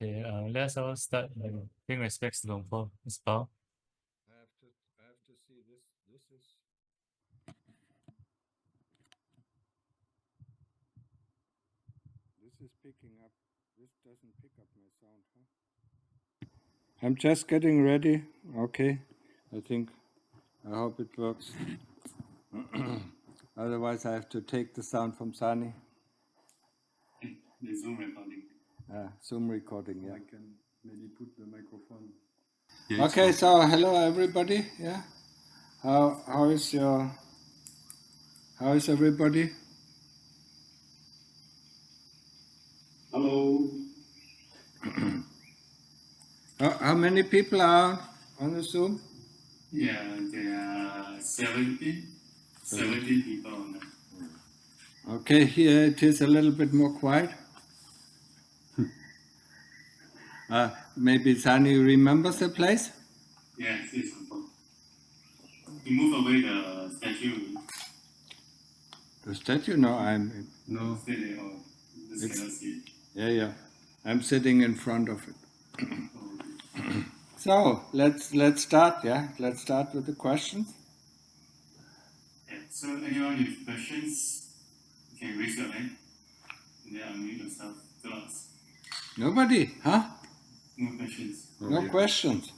Okay, let's all start paying respects to Long Po. Let's bow. I have to see this. This is picking up. This doesn't pick up my sound, huh? I'm just getting ready. Okay, I hope it works. Otherwise, I have to take the sound from Sani. The Zoom recording. Zoom recording, yeah. I can maybe put the microphone. Yeah, Okay, so hello everybody. Yeah, how is everybody? Hello. How many people are on the Zoom? Yeah, there are 70 people on that. Okay, here it is a little bit more quiet. Maybe Sani remembers the place? Yes, it's important. You move away the statue. The statue? No, No. Stay there or just cannot see. yeah. I'm sitting in front of it. Oh, So let's start. Yeah, let's start with the questions. yeah. So anyone with questions, you can raise your hand and then unmute yourself to ask. Nobody, huh? No questions. No questions.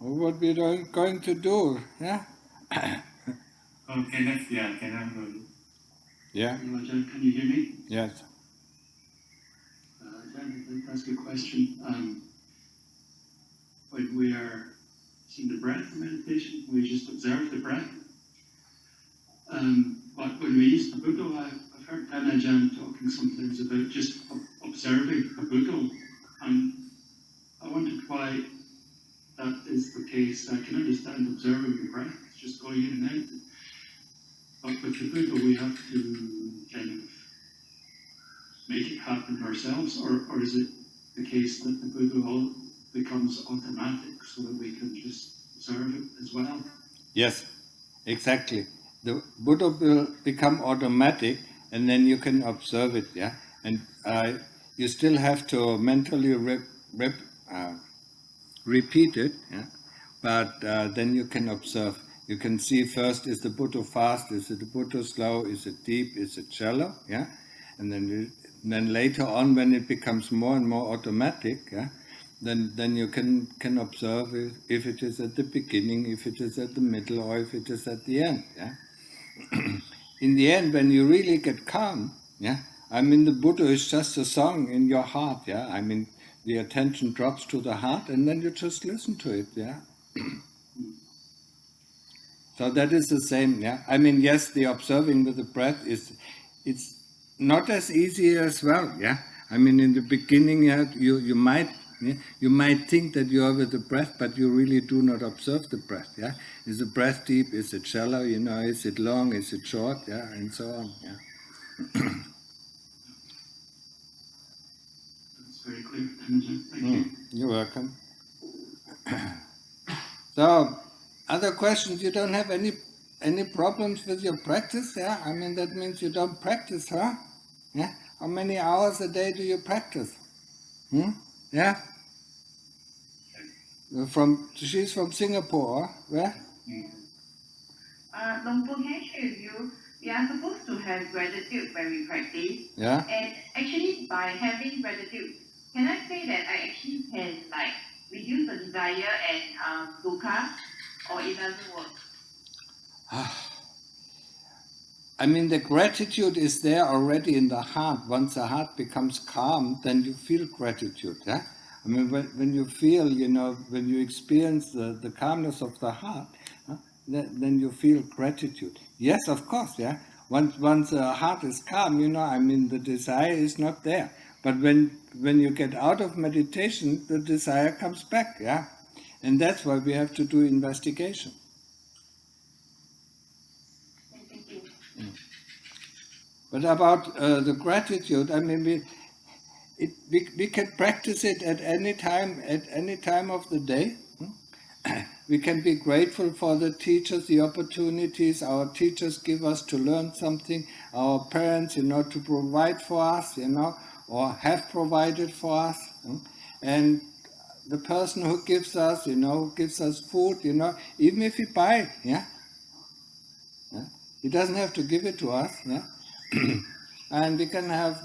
Well, what we are going to do? Yeah. Oh, Kenneth, yeah, Kenneth. Yeah. Hello, Ajahn, can you hear me? Yes. Ajahn, I'd like to ask a question. When we are seeing the breath in meditation, we just observe the breath. But when we use the Buddha, I've heard Ajahn talking sometimes about just observing a Buddha, and I wondered why that is the case. I can understand observing the breath, it's just going in and out. But with the Buddha, we have to kind of make it happen ourselves, or is it the case that the Buddha all becomes automatic so that we can just observe it as well? Yes, exactly. The Buddha will become automatic, and then you can observe it. Yeah, and you still have to mentally repeat it. Yeah, but then you can observe. You can see first: is the Buddha fast? Is it the Buddha slow? Is it deep? Is it shallow? Yeah, and then later on, when it becomes more and more automatic, yeah, then you can observe if it is at the beginning, if it is at the middle, or if it is at the end. Yeah. In the end, when you really get calm, yeah, I mean, the Buddha is just a song in your heart. Yeah, I mean, the attention drops to the heart, and then you just listen to it. Yeah. So that is the same. Yeah. I mean, yes, the observing with the breath it's not as easy as well. Yeah. I mean, in the beginning, you might think that you are with the breath, but you really do not observe the breath. Yeah. Is the breath deep? Is it shallow? Is it long? Is it short? Yeah, and so on. Yeah. That's very clear. Thank you. You're welcome. So, other questions? You don't have any problems with your practice? Yeah, I mean that means you don't practice, huh? Yeah. How many hours a day do you practice? Yeah. She's from Singapore. Where? Long Po, can I share with you? We are supposed to have gratitude when we practice. Yeah. And actually, by having gratitude, can I say that I actually can reduce the desire and dukkha, or it doesn't work? I mean, the gratitude is there already in the heart. Once the heart becomes calm, then you feel gratitude. Yeah. I mean, when you feel, when you experience the calmness of the heart, then you feel gratitude. Yes, of course. Yeah. Once the heart is calm, I mean, the desire is not there. But when you get out of meditation, the desire comes back. Yeah. And that's why we have to do investigation. Thank you. But about the gratitude, I mean, we can practice it at any time of the day. We can be grateful for the teachers, the opportunities our teachers give us to learn something, our parents, to provide for us, or have provided for us. and the person who gives us, who gives us food, even if we buy it, yeah? He doesn't have to give it to us, yeah? And we can have,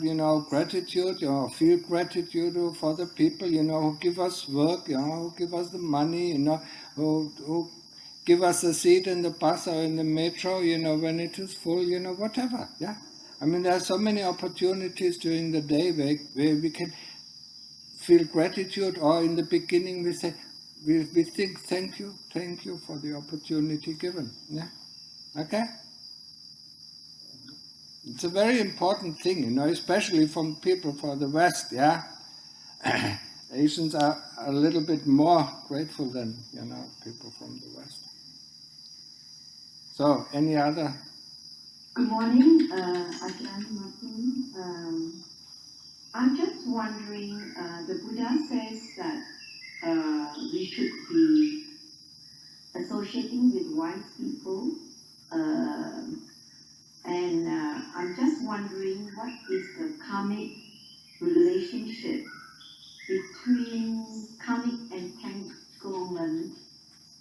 gratitude, feel gratitude for the people, who give us work, who give us the money, who give us a seat in the bus or in the metro, when it is full, whatever, yeah? I mean, there are so many opportunities during the day where we can feel gratitude, or in the beginning we say, we think, thank you for the opportunity given, yeah? Okay? It's a very important thing, especially from people from the West, yeah? Asians are a little bit more grateful than, people from the West. So, any other? Good morning, Ajahn Martin. I'm just wondering, the Buddha says that we should be associating with wise people, and I'm just wondering what is the karmic relationship between karmic entanglement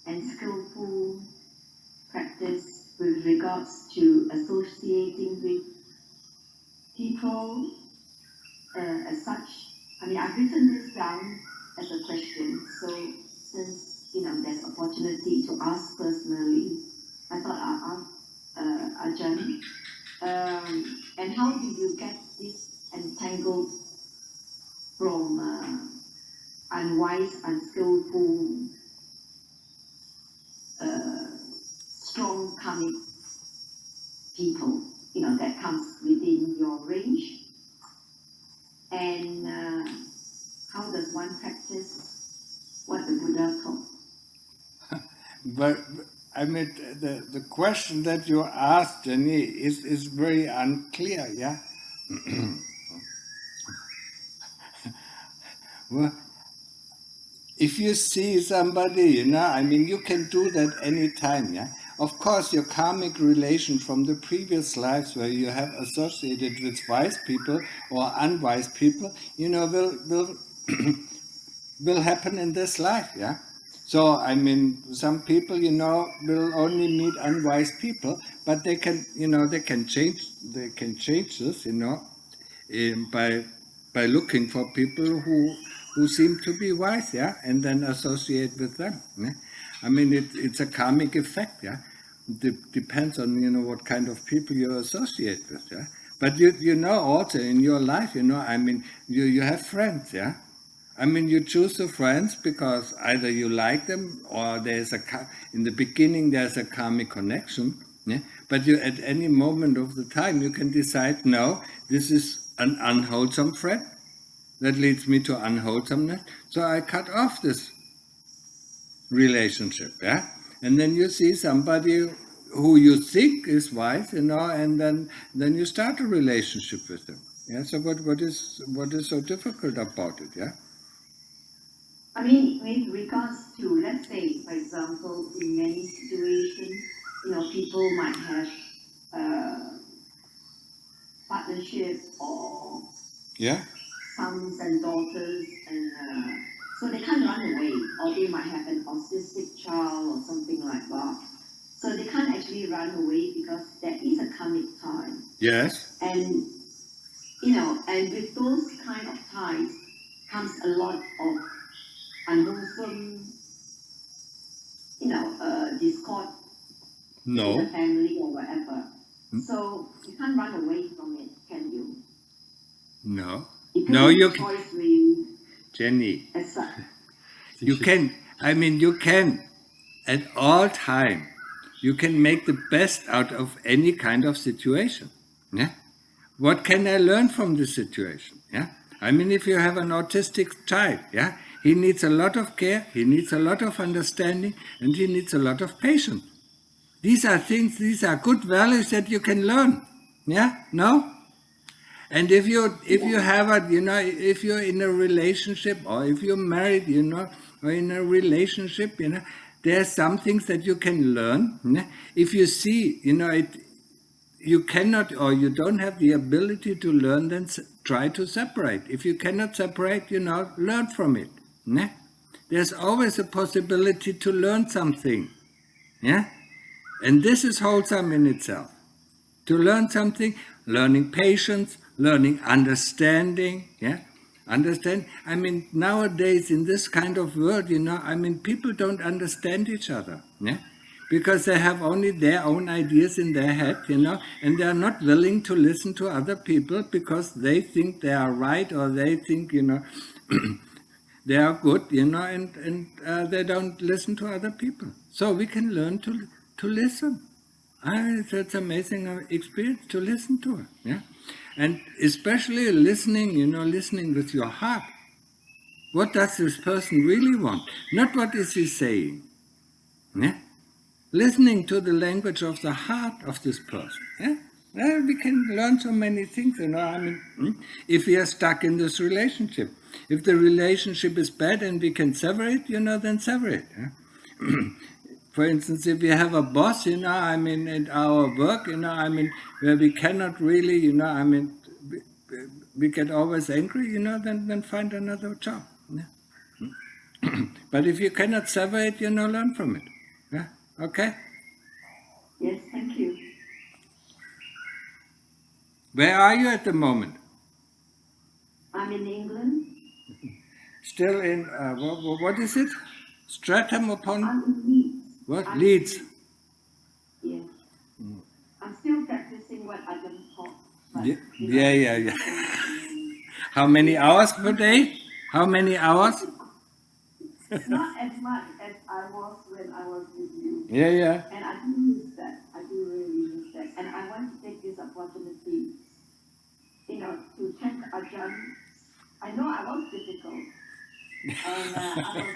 and skillful practice with regards to associating with people as such. I mean, I've written this down as a question, so since there's opportunity to ask personally, I thought I'll ask Ajahn. And how do you get this entangled from unwise, unskillful, strong karmic people, that comes within your range? And how does one practice what the Buddha taught? But I mean, the question that you asked, Jenny, is very unclear, yeah? Well, if you see somebody, you can do that anytime, yeah? Of course, your karmic relation from the previous lives where you have associated with wise people or unwise people, will will happen in this life, yeah? So, some people, will only meet unwise people, but they can, they can change this, by looking for people who seem to be wise, yeah, and then associate with them. Yeah? It's a karmic effect, yeah. Depends on what kind of people you associate with, yeah. But you also in your life, you have friends, yeah. You choose the friends because either you like them or in the beginning there's a karmic connection, yeah. But at any moment of the time you can decide, no, this is an unwholesome friend that leads me to unwholesomeness, so I cut off this relationship, yeah. And then you see somebody who you think is wise, and then you start a relationship with them. Yeah. So what is so difficult about it, yeah? With regards to, let's say, for example, in many situations, people might have partnership or sons and daughters, and so they can't run away, or they might have an autistic child or something like that. So they can't actually run away because there is a karmic tie. Yes. And and with those kind of ties comes a lot of unwholesome, discord in the family or whatever. So you can't run away from it, can you? No. You can. Jenny. As such. You can. You can at all time. You can make the best out of any kind of situation. Yeah. What can I learn from this situation? Yeah. If you have an autistic child, yeah, he needs a lot of care, he needs a lot of understanding, and he needs a lot of patience. These are good values that you can learn. Yeah? No? And if you have if you're in a relationship, or if you're married, or in a relationship, there are some things that you can learn. Yeah? If you see, you cannot, or you don't have the ability to learn, then try to separate. If you cannot separate, learn from it. Yeah? There's always a possibility to learn something. Yeah? And this is wholesome in itself. To learn something, learning patience, learning understanding. Yeah? Understand? I mean, nowadays in this kind of world, people don't understand each other. Yeah? Because they have only their own ideas in their head, and they are not willing to listen to other people because they think they are right, or they think, they are good, and they don't listen to other people. So we can learn to listen. It's an amazing experience to listen to it. Yeah? And especially listening, listening with your heart. What does this person really want? Not what is he saying. Yeah? Listening to the language of the heart of this person. Yeah? Well, we can learn so many things, if we are stuck in this relationship. If the relationship is bad and we can sever it, then sever it. Yeah? For instance, if we have a boss, at our work, where we cannot really, we get always angry, then find another job. Yeah? But if you cannot sever it, learn from it. Yeah? Okay? Yes, thank you. Where are you at the moment? I'm in England. Still in, what is it? Stratham upon... I'm in Leeds. What? Leeds? Yes. I'm still practicing what Ajahn taught. But, Yeah. How many hours per day? How many hours? Not as much as I was when I was with you. Yeah. And I do miss that. I do really miss that. And I want to take this opportunity, to thank Ajahn. I know I was difficult. And I was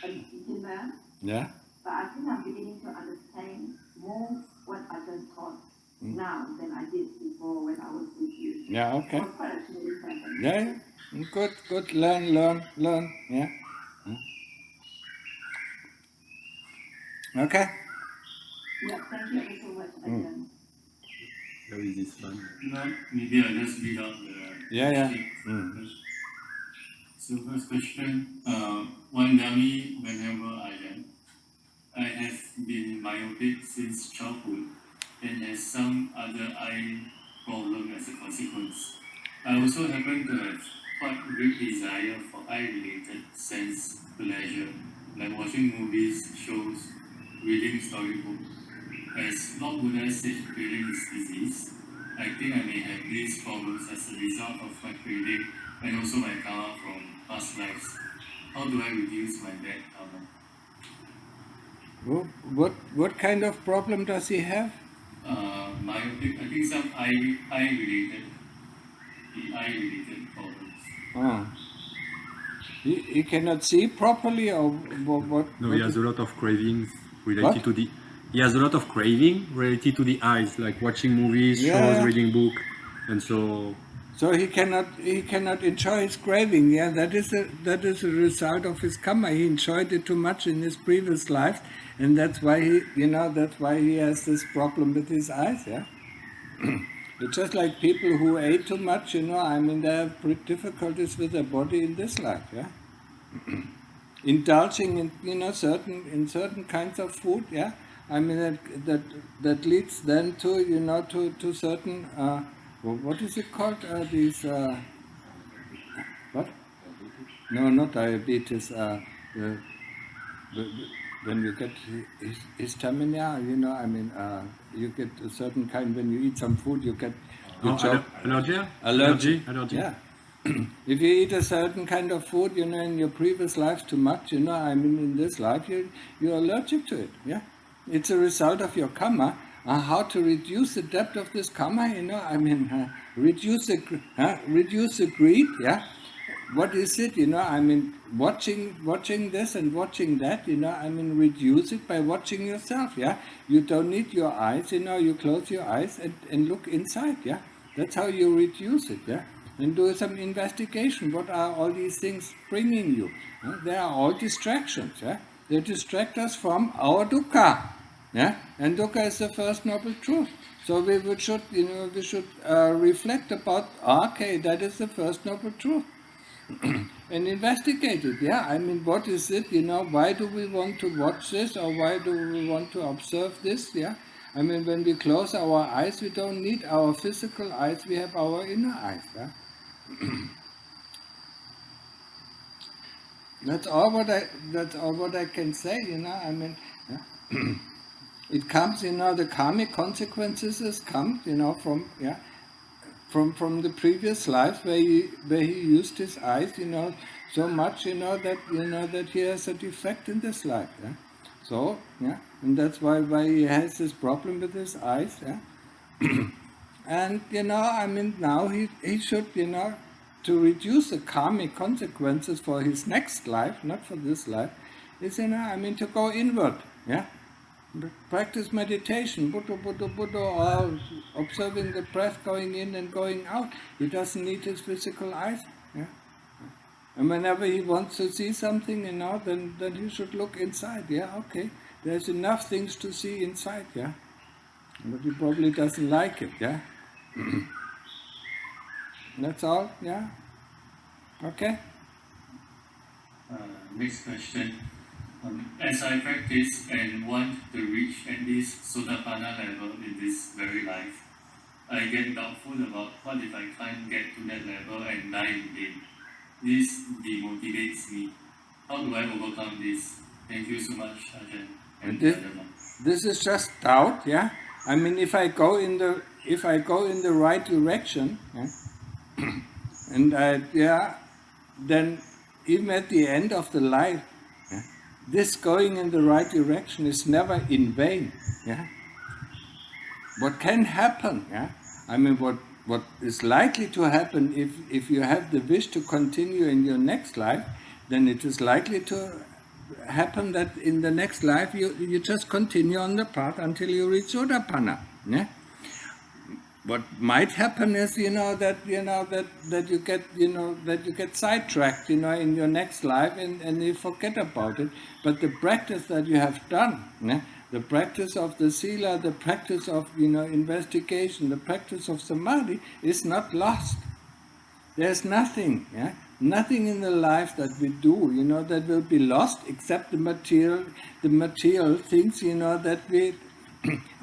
a beginner. Yeah. But I think I'm beginning to understand more what Ajahn taught now than I did before when I was with you. Yeah, okay. So quite a change happened. Yeah. Good. Learn. Yeah. Okay. Yeah, thank you ever so much, Ajahn. How is this fun? Maybe I just read out the Yeah. question. So first question, one dummy whenever I have been myopic since childhood and has some other eye problem as a consequence. I also happen to have quite great desire for eye-related sense pleasure, like watching movies, shows, reading storybooks. As Lord Buddha said, craving is disease. I think I may have these problems as a result of my craving and also my karma from past lives. How do I reduce my bad karma? What kind of problem does he have? Myopic, I think some eye-related problems. He cannot see properly, or what? No, he has a lot of cravings related to the... He has a lot of craving related to the eyes, like watching movies, shows, reading book, and so... So he cannot enjoy his craving. Yeah, that is a result of his karma. He enjoyed it too much in his previous life, and that's why he has this problem with his eyes. Yeah, it's just like people who ate too much. They have difficulties with their body in this life. Yeah, indulging in certain kinds of food. Yeah, that leads then to certain. What is it called? What? No, not diabetes. When you get histamina, you get a certain kind. When you eat some food, you get allergy. Yeah. If you eat a certain kind of food, in your previous life too much, in this life, you're allergic to it. Yeah. It's a result of your karma. How to reduce the depth of this karma, reduce the greed, yeah. What is it, watching this and watching that, reduce it by watching yourself, yeah. You don't need your eyes, you close your eyes and look inside, yeah. That's how you reduce it, yeah. And do some investigation. What are all these things bringing you? They are all distractions, yeah. They distract us from our dukkha. Yeah, and dukkha is the first noble truth. So we should reflect about, okay, that is the first noble truth, and investigate it. Yeah, I mean, what is it? Why do we want to watch this, or why do we want to observe this? Yeah, I mean, when we close our eyes, we don't need our physical eyes. We have our inner eyes. Yeah? That's all what I can say. I mean. Yeah? It comes, the karmic consequences come, from the previous life where he used his eyes, so much, that he has a defect in this life. Yeah? So, yeah, and that's why he has this problem with his eyes. Yeah? And, I mean, now he should, to reduce the karmic consequences for his next life, not for this life, is, to go inward. Yeah? Practice meditation, Buddha, or observing the breath going in and going out. He doesn't need his physical eyes. Yeah? And whenever he wants to see something, then he should look inside. Yeah, okay. There's enough things to see inside. Yeah, but he probably doesn't like it. Yeah. That's all. Yeah. Okay. Next question. As I practice and want to reach at least Sotapanna level in this very life, I get doubtful about what if I can't get to that level and die in vain. This demotivates me. How do I overcome this? Thank you so much, Ajahn. And this is just doubt. Yeah. I mean, if I go in the right direction, yeah, and then even at the end of the life, yeah, this going in the right direction is never in vain. Yeah. What can happen? Yeah. I mean, what is likely to happen if you have the wish to continue in your next life, then it is likely to happen that in the next life you just continue on the path until you reach Sotapanna. Yeah. What might happen is that you get sidetracked in your next life and you forget about it. But the practice that you have done, yeah, the practice of the sila, the practice of investigation, the practice of samadhi is not lost. There's nothing, yeah, nothing in the life that we do, that will be lost except the material things, that we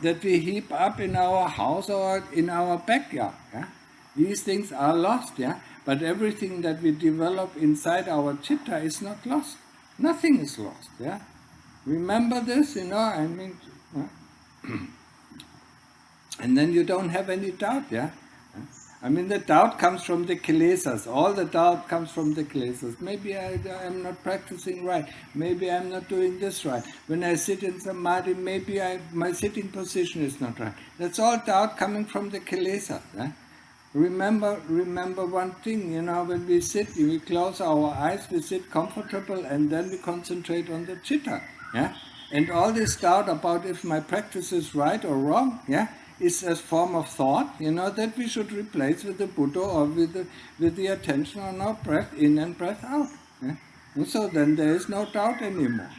that we heap up in our house or in our backyard. Yeah? These things are lost, yeah. But everything that we develop inside our chitta is not lost. Nothing is lost, yeah. Remember this, I mean, and then you don't have any doubt, yeah. I mean, the doubt comes from the kilesas. All the doubt comes from the kilesas. Maybe I'm not practicing right. Maybe I'm not doing this right. When I sit in samadhi, maybe my sitting position is not right. That's all doubt coming from the kilesas. Eh? Remember one thing, when we sit, we close our eyes, we sit comfortable, and then we concentrate on the chitta. Yeah? And all this doubt about if my practice is right or wrong, yeah, is a form of thought, that we should replace with the Buddha or with the attention on our breath in and breath out. Yeah? And so then there is no doubt anymore.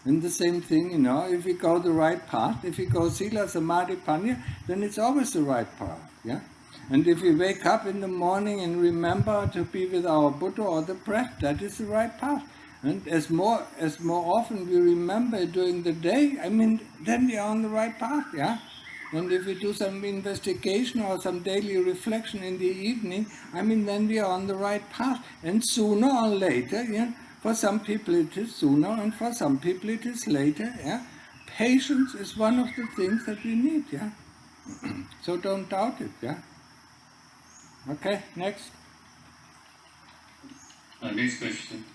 And the same thing, if we go the right path, if we go sila, samadhi, panya, then it's always the right path. Yeah? And if we wake up in the morning and remember to be with our Buddha or the breath, that is the right path. And as more often we remember during the day, I mean, then we are on the right path. Yeah. And if we do some investigation or some daily reflection in the evening, I mean, then we are on the right path. And sooner or later, yeah, for some people it is sooner, and for some people it is later. Yeah, patience is one of the things that we need. Yeah, so don't doubt it. Yeah. Okay, next. Next question.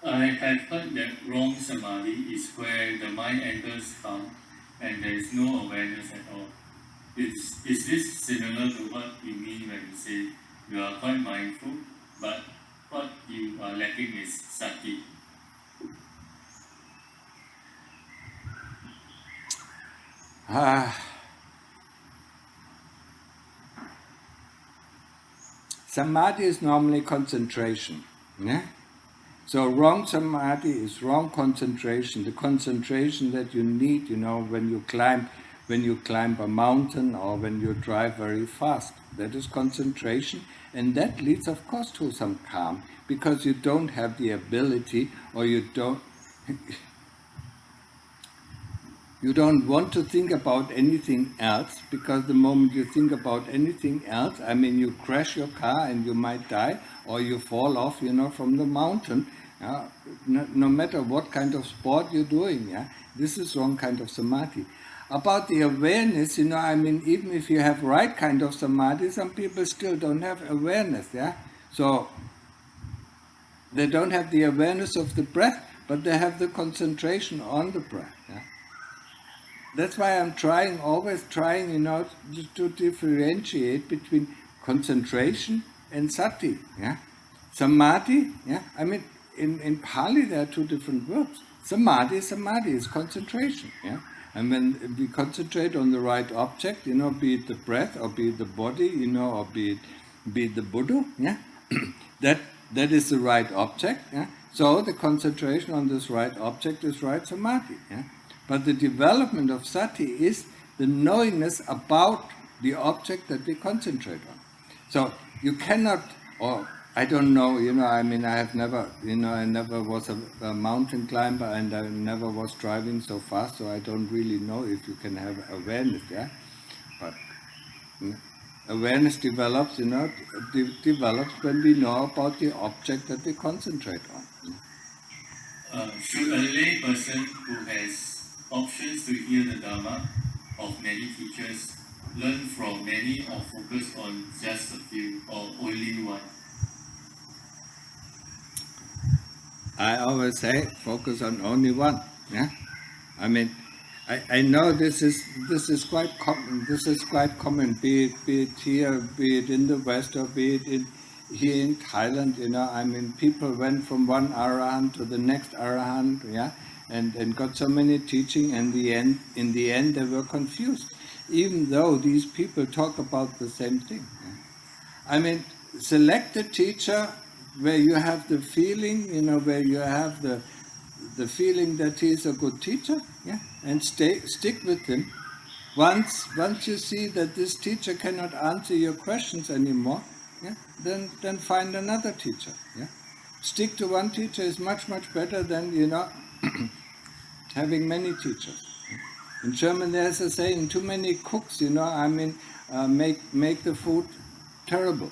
I have heard that wrong samadhi is where the mind enters calm and there is no awareness at all. Is this similar to what you mean when you say you are quite mindful, but what you are lacking is sati? Samadhi is normally concentration. Yeah? So wrong samadhi is wrong concentration, the concentration that you need, when you climb a mountain or when you drive very fast. That is concentration, and that leads, of course, to some calm, because you don't have the ability, or you don't want to think about anything else, because the moment you think about anything else, you crash your car and you might die, or you fall off, from the mountain. No matter what kind of sport you're doing, this is wrong kind of samadhi. About the awareness, even if you have right kind of samadhi, some people still don't have awareness, So they don't have the awareness of the breath, but they have the concentration on the breath, That's why I'm always trying, to differentiate between concentration and sati, Samadhi, in Pali there are two different words. Samadhi is concentration, And when we concentrate on the right object, be it the breath, or be it the body, or be it the Buddha, that is the right object, So the concentration on this right object is right samadhi, But the development of sati is the knowingness about the object that we concentrate on. So you cannot, or I don't know, I have never, I never was a mountain climber, and I never was driving so fast, so I don't really know if you can have awareness, But awareness develops, develops when we know about the object that we concentrate on. Should a lay person who has options to hear the Dhamma of many teachers learn from many, or focus on just a few, or only one? I always say focus on only one. I know this is quite common. This is quite common. Be it here, be it in the West, or be it here in Thailand. People went from one arahant to the next arahant, and got so many teaching, and in the end they were confused, even though these people talk about the same thing. Select a teacher where you have the feeling, where you have the feeling that he is a good teacher, and stick with him. Once you see that this teacher cannot answer your questions anymore, then find another teacher. Stick to one teacher is much better than having many teachers. In German there's a saying, too many cooks, make the food terrible.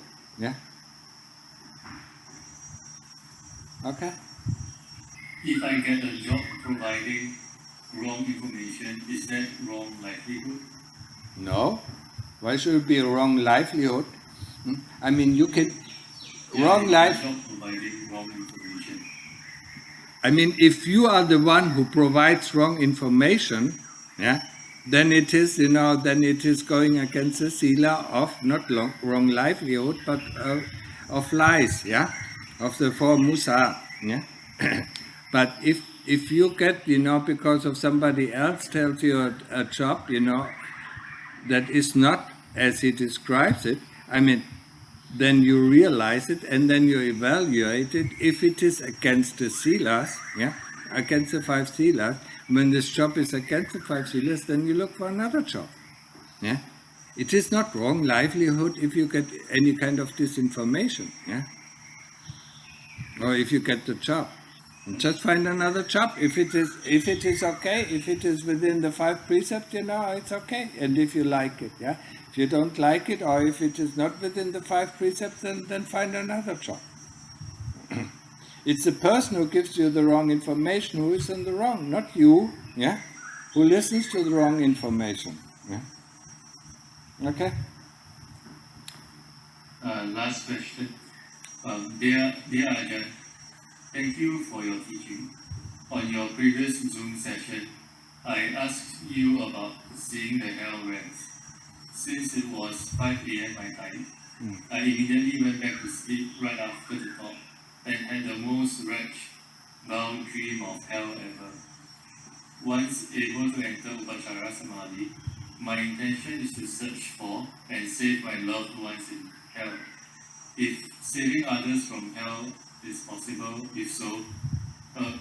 Okay? If I get a job providing wrong information, is that wrong livelihood? No. Why should it be a wrong livelihood? You can... wrong life... job providing wrong information. If you are the one who provides wrong information, then it is, then it is going against the sila of not wrong livelihood, but of lies, of the four musa, But if you get, because of somebody else tells you a job, that is not as he describes it, then you realize it, and then you evaluate it. If it is against the silas, against the 5 silas, when this job is against the 5 silas, then you look for another job. It is not wrong livelihood if you get any kind of disinformation, or if you get the job. Just find another job. If it is okay, if it is within the 5 precepts, it's okay. And if you like it, If you don't like it, or if it is not within the 5 precepts, then find another job. It's the person who gives you the wrong information who is in the wrong, not you, who listens to the wrong information. Okay? Last question. Dear Ajahn, thank you for your teaching. On your previous Zoom session, I asked you about seeing the hell realms. Since it was 5 a.m. my time, I immediately went back to sleep right after the talk and had the most wretched-bound dream of hell ever. Once able to enter Upachara Samadhi, my intention is to search for and save my loved ones in hell. If saving others from hell is possible? If so,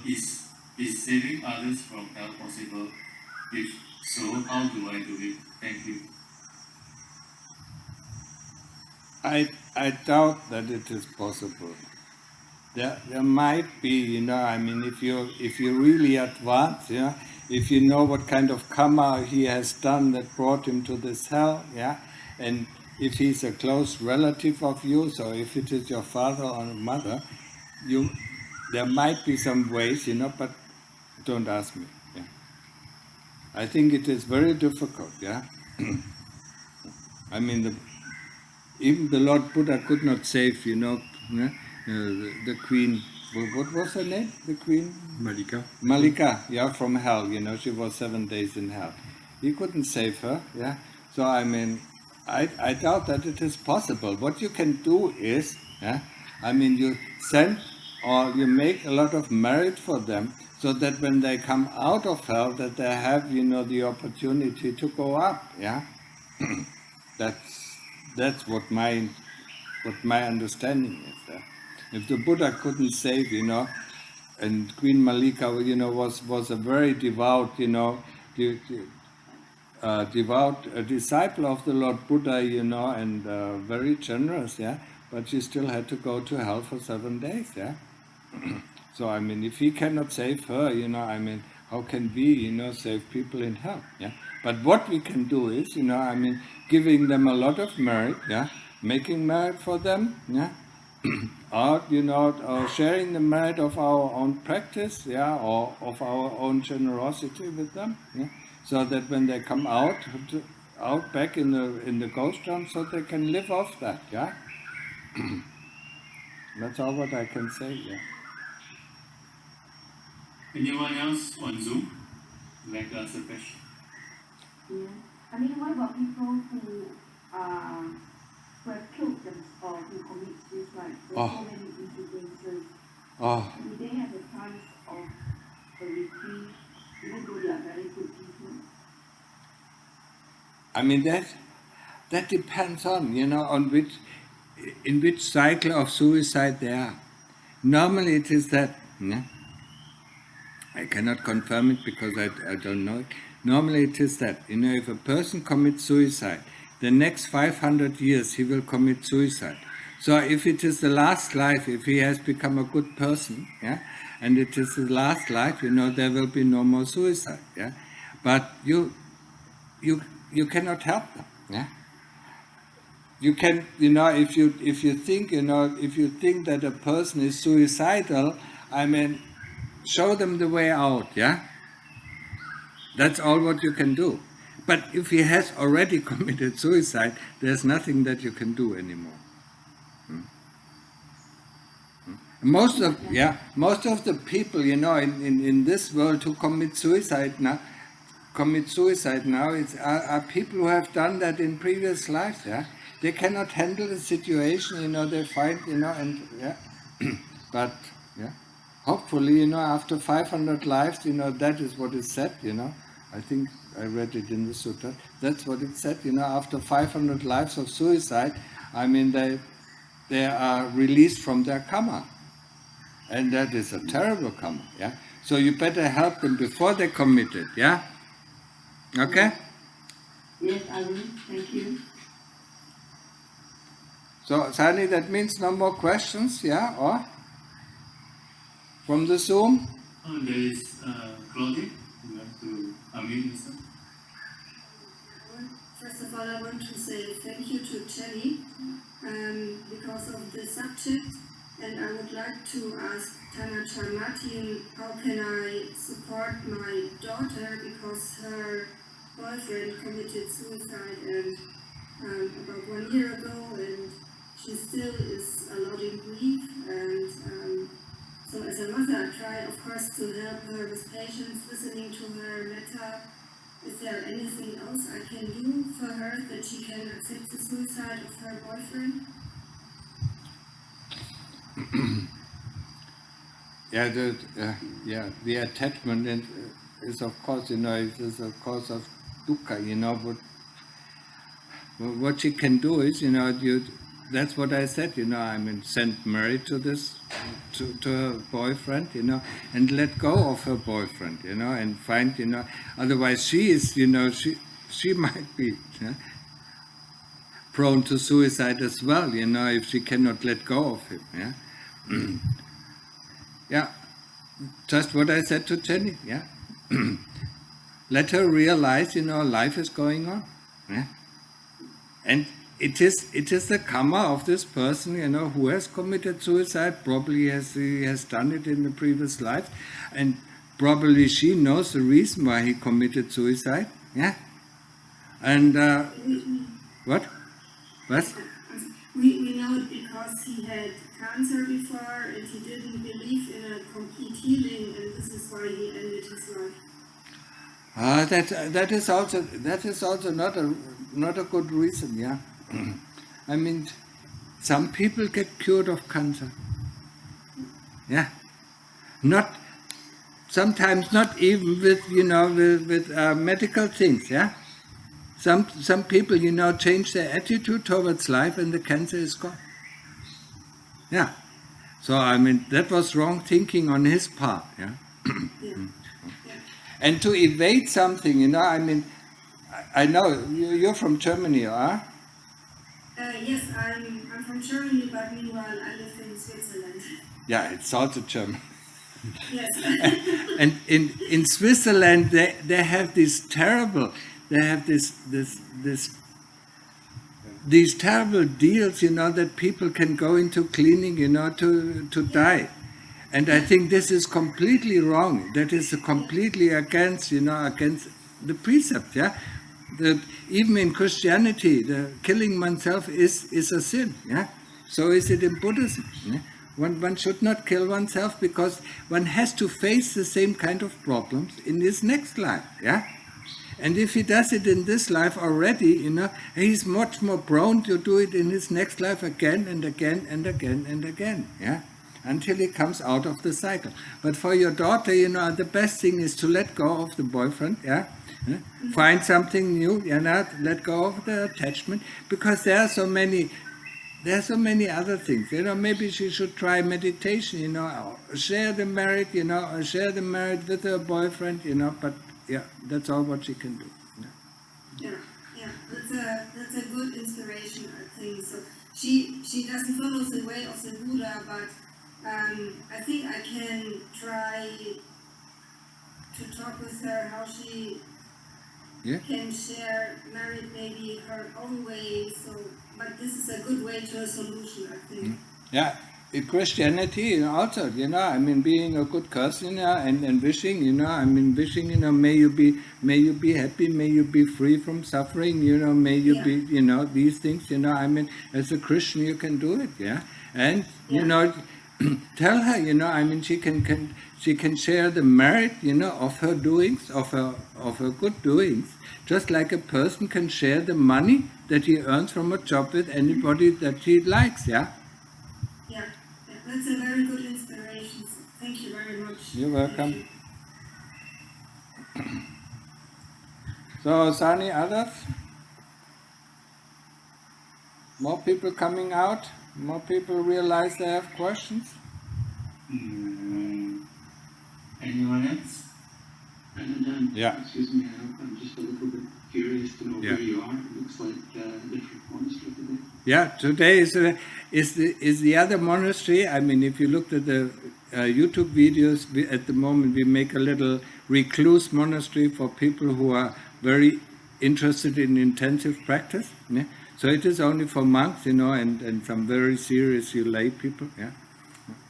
is saving others from hell possible? If so, how do I do it? Thank you. I doubt that it is possible. There might be, I mean, if you really advance, if you know what kind of karma he has done that brought him to this hell, and if he's a close relative of you, so if it is your father or mother, there might be some ways, but don't ask me. I think it is very difficult. I mean, even the Lord Buddha could not save, the queen. What was her name? The queen Malika. Malika, from hell. She was 7 days in hell. He couldn't save her. So I mean, I doubt that it is possible. What you can do is, you send or you make a lot of merit for them, so that when they come out of hell, that they have, the opportunity to go up. That's what my understanding is. If the Buddha couldn't save, and Queen Malika, was a very devout, devout disciple of the Lord Buddha, and very generous, but she still had to go to hell for 7 days, So I mean, if he cannot save her, how can we, save people in hell, But what we can do is, giving them a lot of merit, making merit for them, or, sharing the merit of our own practice, or of our own generosity with them, so that when they come out back in the ghost realm, so they can live off that, That's all what I can say, Anyone else on Zoom would like to answer a question? Yeah. I mean, what about people who have killed them or who commit suicide? There's so many incidences. Do they have a chance of a reprieve, even though they are very good people? I mean, that depends on, in which cycle of suicide they are. Normally it is that, I cannot confirm it because I don't know it. Normally it is that, if a person commits suicide, the next 500 years he will commit suicide. So if it is the last life, if he has become a good person, and it is the last life, there will be no more suicide, But you cannot help them, You can, if you think, if you think that a person is suicidal, show them the way out, That's all what you can do. But if he has already committed suicide, there's nothing that you can do anymore. Most of the people, in this world who commit suicide now are people who have done that in previous lives, They cannot handle the situation, they find, but, hopefully, after 500 lives, that is what is said, I think I read it in the sutta. That's what it said, after 500 lives of suicide, they are released from their karma. And that is a terrible karma, So you better help them before they commit it, Okay? Yes, I will. Thank you. So, Sani, that means no more questions, or? From the Zoom? There is Claudia. Would you like to unmute yourself? First of all, I want to say thank you to Chelly because of the subject, and I would like to ask Ajahn Martin, how can I support my daughter because her boyfriend committed suicide about 1 year ago, and she still is a lot in grief, and so as a mother, I try, of course, to help her with patience, listening to her metta. Is there anything else I can do for her that she can accept the suicide of her boyfriend? The attachment is of course, it is a cause of dukkha, but what she can do is, that's what I said, I mean, send Mary to her boyfriend, and let go of her boyfriend, and find, otherwise she is, she might be prone to suicide as well, if she cannot let go of him, yeah, just what I said to Jenny, yeah. Let her realize, life is going on, yeah. And it is the karma of this person, who has committed suicide. Probably he has done it in the previous life, and probably she knows the reason why he committed suicide. Yeah, and what? We know it because he had cancer before, and he didn't believe in a complete healing, and this is why he ended his life. That is also not a good reason, yeah. I mean, some people get cured of cancer, yeah. Sometimes not even with with medical things, yeah. Some people change their attitude towards life and the cancer is gone, yeah. So I mean that was wrong thinking on his part, yeah. And to evade something, I mean, I know you're from Germany, huh? Yes, I'm from Germany, but meanwhile I live in Switzerland. Yeah, it's also German. Yes. And in Switzerland, they have these terrible deals, that people can go into cleaning, to die. And I think this is completely wrong. That is completely against, against the precept, yeah. Even in Christianity, the killing oneself is a sin, yeah. So is it in Buddhism. Yeah? One should not kill oneself because one has to face the same kind of problems in his next life, yeah. And if he does it in this life already, he's much more prone to do it in his next life again and again and again and again, yeah. Until he comes out of the cycle. But for your daughter, the best thing is to let go of the boyfriend, yeah? Find something new, let go of the attachment, because there are so many other things, maybe she should try meditation, share the merit, share the merit with her boyfriend, but yeah, that's all what she can do. Yeah, that's a good inspiration, I think. So she doesn't follow the way of the Buddha, but I think I can try to talk with her how she can share merit maybe her own way. So, but this is a good way to a solution, I think. Yeah, in Christianity also, I mean, being a good person, and wishing, I mean, wishing, may you be happy, may you be free from suffering, may you be, these things, I mean, as a Christian you can do it, yeah, and tell her, I mean, she can share the merit, of her doings, of her good doings, just like a person can share the money that he earns from a job with anybody that he likes, yeah. Yeah, that's a very good inspiration. So thank you very much. You're welcome. So, Sani, others? More people coming out? More people realize they have questions? Anyone else? And Yeah. excuse me, I'm just a little bit curious to know where you are. It looks like a different monastery today. Yeah, today is the other monastery. I mean, if you looked at the YouTube videos, at the moment we make a little recluse monastery for people who are very interested in intensive practice. Yeah? So it is only for monks, and some very serious lay people. Yeah,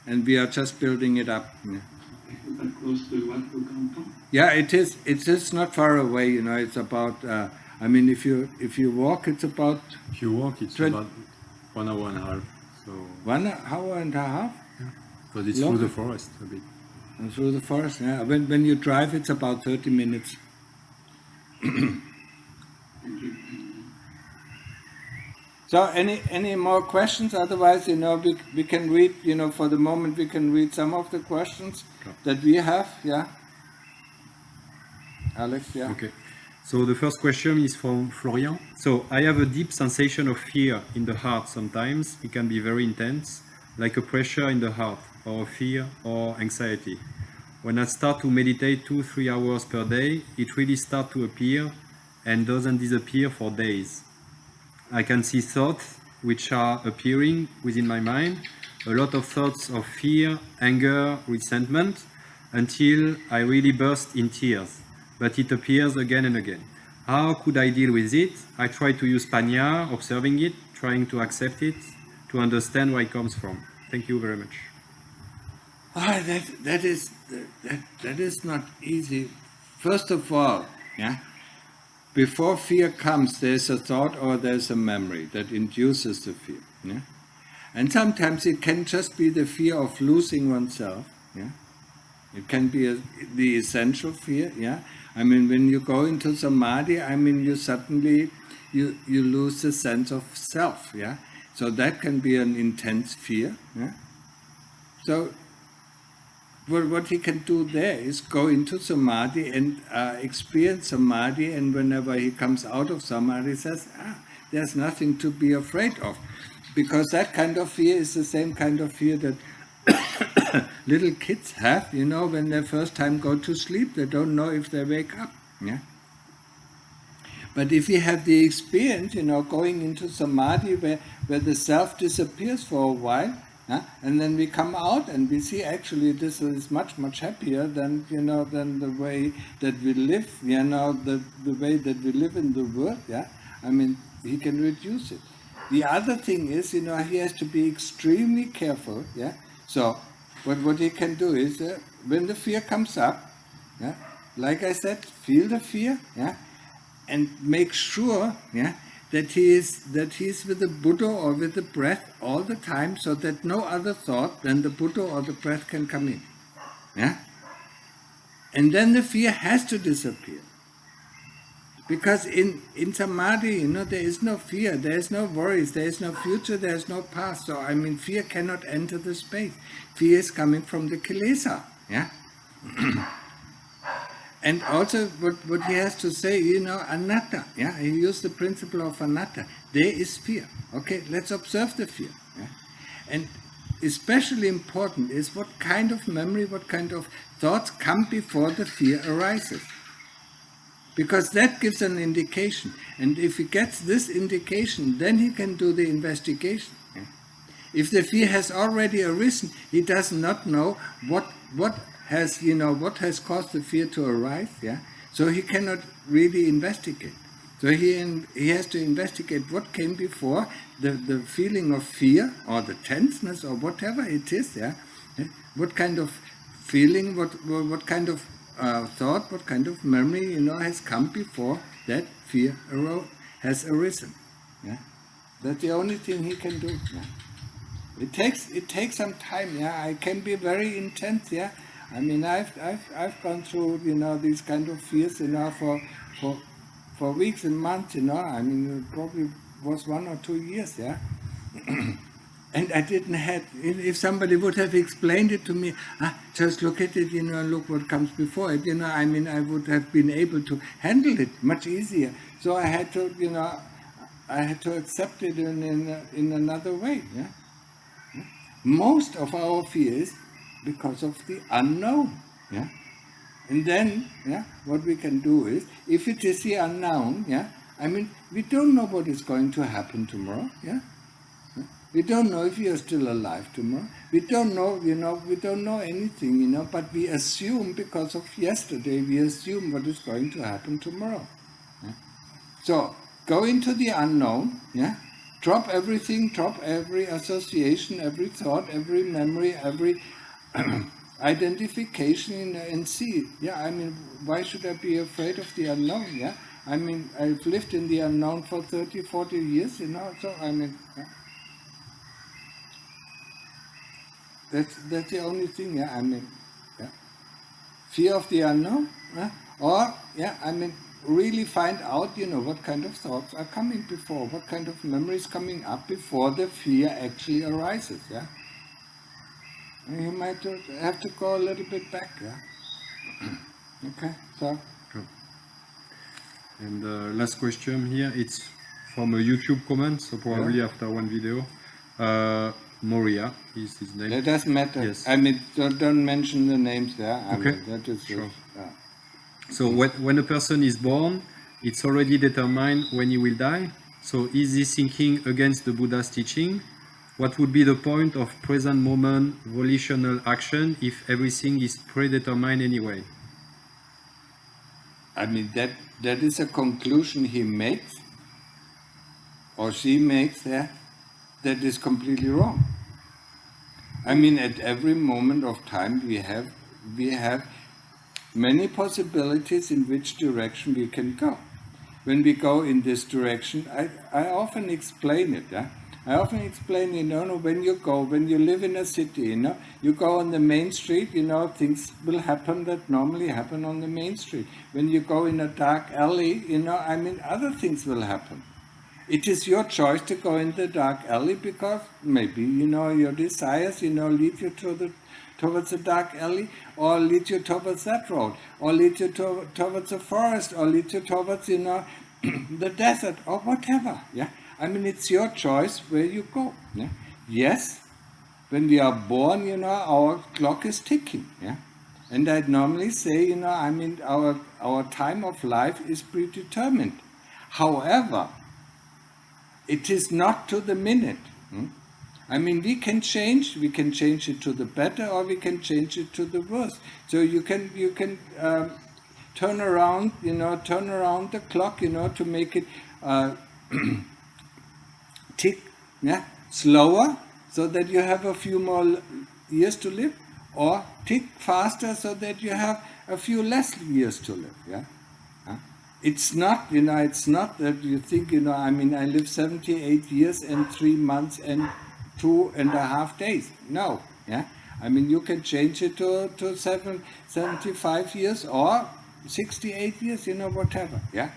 and we are just building it up. Yeah. Is that close to what we're going to? Yeah, it is. It's not far away. It's about. I mean, if you walk, it's about. If you walk, it's about 1 hour and a half. So 1 hour and a half. yeah, because it's through the forest a bit. And through the forest. Yeah. When you drive, it's about 30 minutes. So any more questions? Otherwise, we can read. For the moment, we can read some of the questions that we have. Yeah. Alex. Yeah. Okay. So the first question is from Florian. So I have a deep sensation of fear in the heart sometimes. It can be very intense, like a pressure in the heart, or fear or anxiety. When I start to meditate 2-3 hours per day, it really starts to appear and doesn't disappear for days. I can see thoughts which are appearing within my mind, a lot of thoughts of fear, anger, resentment, until I really burst in tears. But it appears again and again. How could I deal with it? I try to use panya, observing it, trying to accept it, to understand where it comes from. Thank you very much. That is not easy. First of all, before fear comes, there's a thought or there's a memory that induces the fear. And sometimes it can just be the fear of losing oneself. It can be the essential fear. I mean, when you go into samadhi, I mean, you suddenly you lose the sense of self. So that can be an intense fear. So what he can do there is go into samadhi and experience samadhi, and whenever he comes out of samadhi, he says, there's nothing to be afraid of. Because that kind of fear is the same kind of fear that little kids have, when they first time go to sleep, they don't know if they wake up. But if you have the experience, going into samadhi where the self disappears for a while, and then we come out and we see actually this is much, much happier than the way that we live, the way that we live in the world. I mean, he can reduce it. The other thing is, he has to be extremely careful. So what he can do is, when the fear comes up, like I said, feel the fear, and make sure, that he is with the Buddha or with the breath all the time, so that no other thought than the Buddha or the breath can come in. And then the fear has to disappear. Because in samadhi, there is no fear, there is no worries, there is no future, there is no past. So, I mean, fear cannot enter the space. Fear is coming from the kilesa. And also, what he has to say, anatta. He used the principle of anatta. There is fear. Okay, let's observe the fear. And especially important is what kind of memory, what kind of thoughts come before the fear arises. Because that gives an indication. And if he gets this indication, then he can do the investigation. If the fear has already arisen, he does not know what has caused the fear to arise. So he cannot really investigate. So he has to investigate what came before the feeling of fear or the tenseness or whatever it is. What kind of feeling, what kind of thought, what kind of memory, has come before that fear has arisen. That's the only thing he can do. It takes some time. I can be very intense. I mean, I've gone through these kind of fears for weeks and months. I mean, it probably was 1 or 2 years. And I didn't have, if somebody would have explained it to me, just look at it, look what comes before it, I mean, I would have been able to handle it much easier. So I had to, I had to accept it in another way. Most of our fears because of the unknown. And then, what we can do is, if it is the unknown, I mean, we don't know what is going to happen tomorrow. We don't know if we are still alive tomorrow. We don't know, we don't know anything, but we assume because of yesterday, we assume what is going to happen tomorrow. So, go into the unknown, drop everything, drop every association, every thought, every memory, every identification, and see. I mean, why should I be afraid of the unknown? I mean, I've lived in the unknown for 30, 40 years, so I mean, that's the only thing, I mean, fear of the unknown, or, I mean, really find out, what kind of thoughts are coming before, what kind of memories coming up before the fear actually arises, And you might have to go a little bit back, Okay, so. And last question here, it's from a YouTube comment, so probably after one video. Moria is his name. It doesn't matter. Yes. I mean, don't mention the names there. I Okay. mean, that is Sure. yeah. So when a person is born, it's already determined when he will die. So is this thinking against the Buddha's teaching? What would be the point of present moment volitional action if everything is predetermined anyway? I mean, that is a conclusion he makes, or she makes there, that is completely wrong. I mean, at every moment of time we have many possibilities in which direction we can go. When we go in this direction, I often explain it. I often explain, when you live in a city, you go on the main street, things will happen that normally happen on the main street. When you go in a dark alley, other things will happen. It is your choice to go in the dark alley because maybe, your desires, lead you towards the dark alley, or lead you towards that road, or lead you towards the forest, or lead you towards, the desert, or whatever. Yeah, I mean, it's your choice where you go. Yeah? Yes, when we are born, our clock is ticking. Yeah, and I normally say, our time of life is predetermined. However, it is not to the minute. I mean, we can change it to the better, or we can change it to the worse. So you can turn around the clock, to make it tick slower, so that you have a few more years to live, or tick faster, so that you have a few less years to live. Yeah. It's not, it's not that you think, I live 78 years and 3 months and 2.5 days. No, yeah. I mean, you can change it to 75 years or 68 years, whatever, yeah.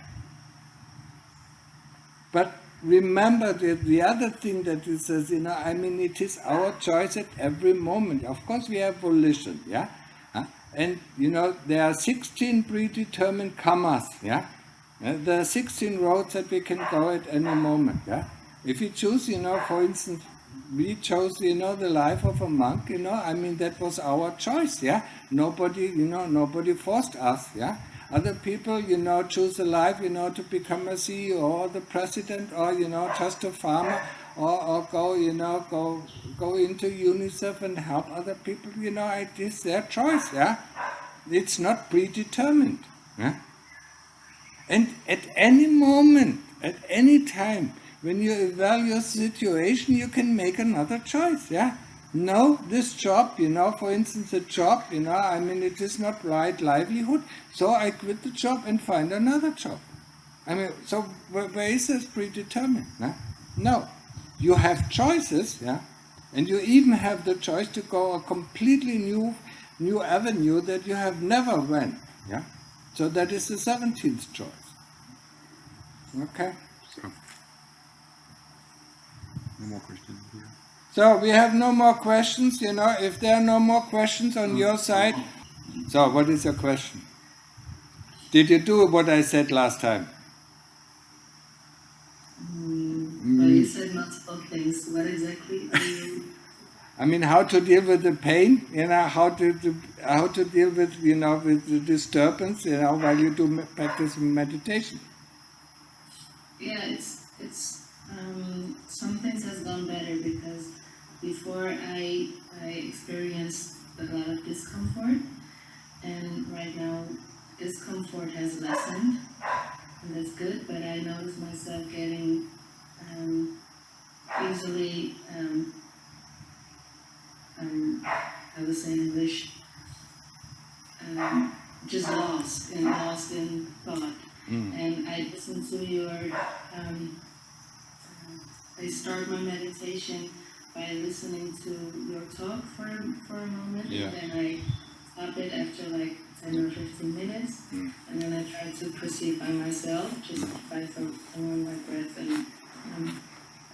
But remember the other thing that it says, it is our choice at every moment. Of course, we have volition, yeah. And, there are 16 predetermined karmas, yeah? There are 16 roads that we can go at any moment, yeah? If you choose, for instance, we chose, the life of a monk, that was our choice, yeah? Nobody forced us, yeah? Other people, choose a life, to become a CEO or the president, or, just a farmer, or go, go into UNICEF and help other people, it is their choice, yeah? It's not predetermined, yeah? And at any moment, at any time, when you evaluate your situation, you can make another choice, yeah? No, this job, for instance, a job, it is not right livelihood, so I quit the job and find another job. So where is this predetermined? Yeah? No, you have choices, yeah, and you even have the choice to go a completely new avenue that you have never went, yeah. So that is the 17th choice. Okay. No more questions here. So we have no more questions. If there are no more questions on your side, so what is your question? Did you do what I said last time? Well, you said multiple things. What exactly are you? How to deal with the pain, how to deal with, with the disturbance, while you do practice meditation. Yeah, it's some things has gone better because before I experienced a lot of discomfort, and right now discomfort has lessened, and that's good. But I notice myself getting easily. I would say in English, just lost in thought. And I listen to your, I start my meditation by listening to your talk for a moment, Yeah. and then I stop it after like 10 or 15 minutes, and then I try to proceed by myself, just by following my breath and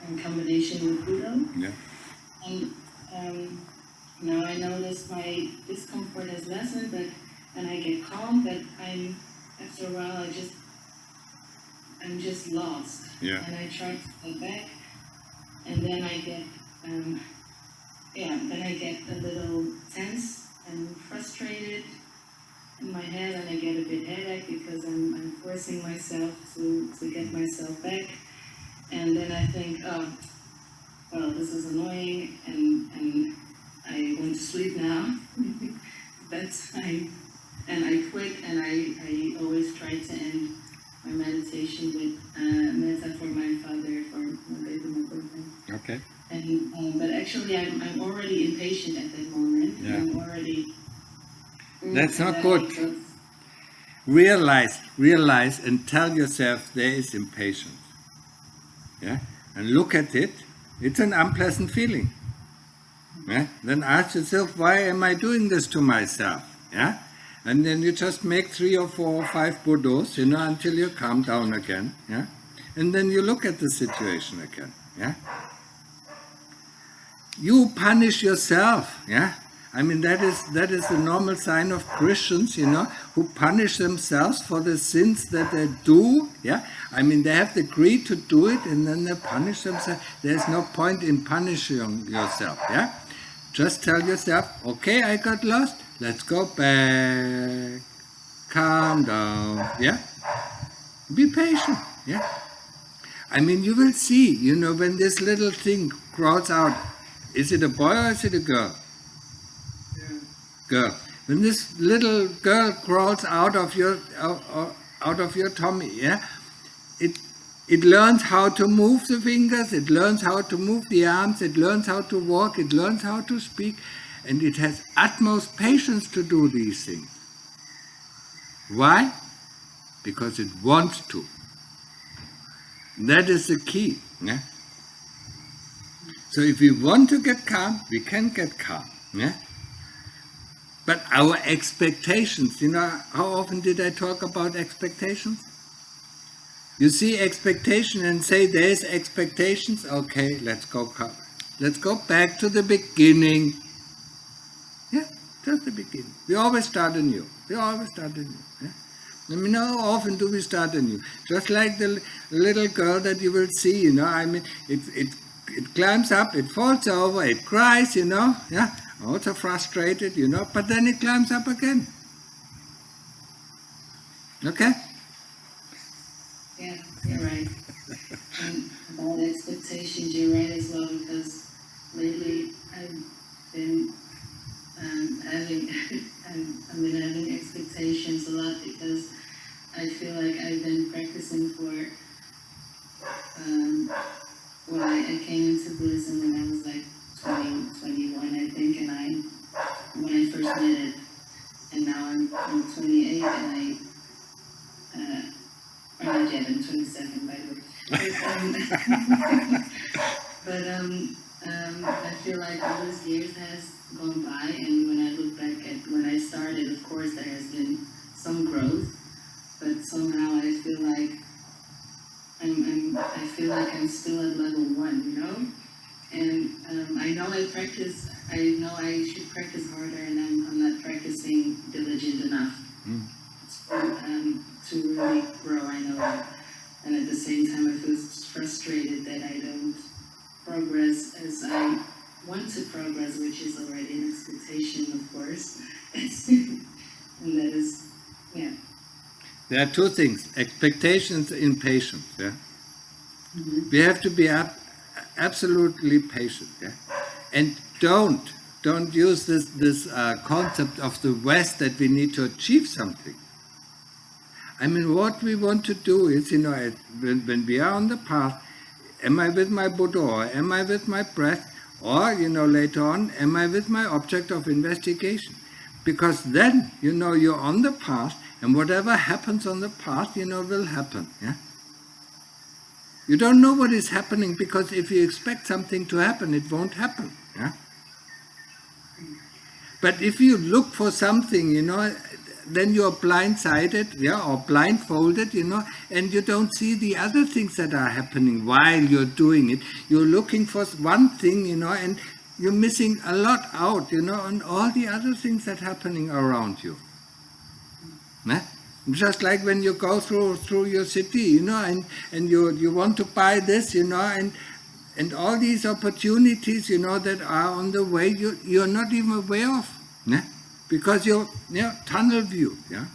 in combination with Buddha. Yeah. And now I notice my discomfort has lessened, and I get calm, but after a while try to step back, and then I get, then I get a little tense and frustrated in my head, and I get a bit headache because I'm forcing myself to get myself back, and then I think, oh, well, this is annoying, and I want to sleep now. And I quit, and I always try to end my meditation with metta for my father, for my baby, my boyfriend. Okay. And but actually, I'm already impatient at that moment. Yeah. I'm already. That's not good. Realize and tell yourself there is impatience. Yeah? And look at it. It's an unpleasant feeling. Yeah? Then ask yourself, why am I doing this to myself? Yeah? And then you just make 3 or 4 or 5 Buddhos, until you calm down again. Yeah? And then you look at the situation again. Yeah? You punish yourself. Yeah? I mean, that is the normal sign of Christians, who punish themselves for the sins that they do. Yeah, I mean, they have the greed to do it, and then they punish themselves. There's no point in punishing yourself. Yeah, just tell yourself, okay, I got lost. Let's go back. Calm down. Yeah, be patient. Yeah, I mean, you will see. When this little thing crawls out, is it a boy or is it a girl? Girl. When this little girl crawls out of your tummy, yeah, it learns how to move the fingers, it learns how to move the arms, it learns how to walk, it learns how to speak, and it has utmost patience to do these things. Why? Because it wants to. That is the key. Yeah? So if we want to get calm, we can get calm. Yeah? But our expectations, how often did I talk about expectations? You see expectation and say there's expectations, okay, let's go back to the beginning. Yeah, just the beginning. We always start anew. Yeah? I mean, how often do we start anew? Just like the little girl that you will see, I mean, it climbs up, it falls over, it cries, yeah? Also frustrated, but then it climbs up again. Okay? Yeah, you're right. And about expectations, you're right as well, because lately I've been having expectations a lot, because I feel like I've been practicing for, I came into Buddhism when I was like 21, I think, and when I first met it, and now I'm 28, and or not yet, I'm 27, by the way. But I feel like all those years has gone by, and when I look back at when I started, of course there has been some growth, but somehow I feel like I'm still at level 1, And I know I should practice harder, and I'm not practicing diligent enough to really grow, I know that. And at the same time, I feel frustrated that I don't progress as I want to progress, which is already an expectation, of course. And that is, yeah. There are 2 things, expectations and impatience. Yeah? Mm-hmm. We have to be absolutely patient. Yeah? And don't use this concept of the West that we need to achieve something. I mean, what we want to do is, when we are on the path, am I with my Buddha, or am I with my breath, or, later on, am I with my object of investigation? Because then, you're on the path, and whatever happens on the path, will happen. Yeah? You don't know what is happening, because if you expect something to happen, it won't happen. Yeah? But if you look for something, then you're blindsided, or blindfolded, and you don't see the other things that are happening while you're doing it. You're looking for one thing, and you're missing a lot out, on all the other things that are happening around you. Just like when you go through your city, you know, and you want to buy this, you know, and all these opportunities, you know, that are on the way, you're not even aware of, yeah? Because you're tunnel view, yeah.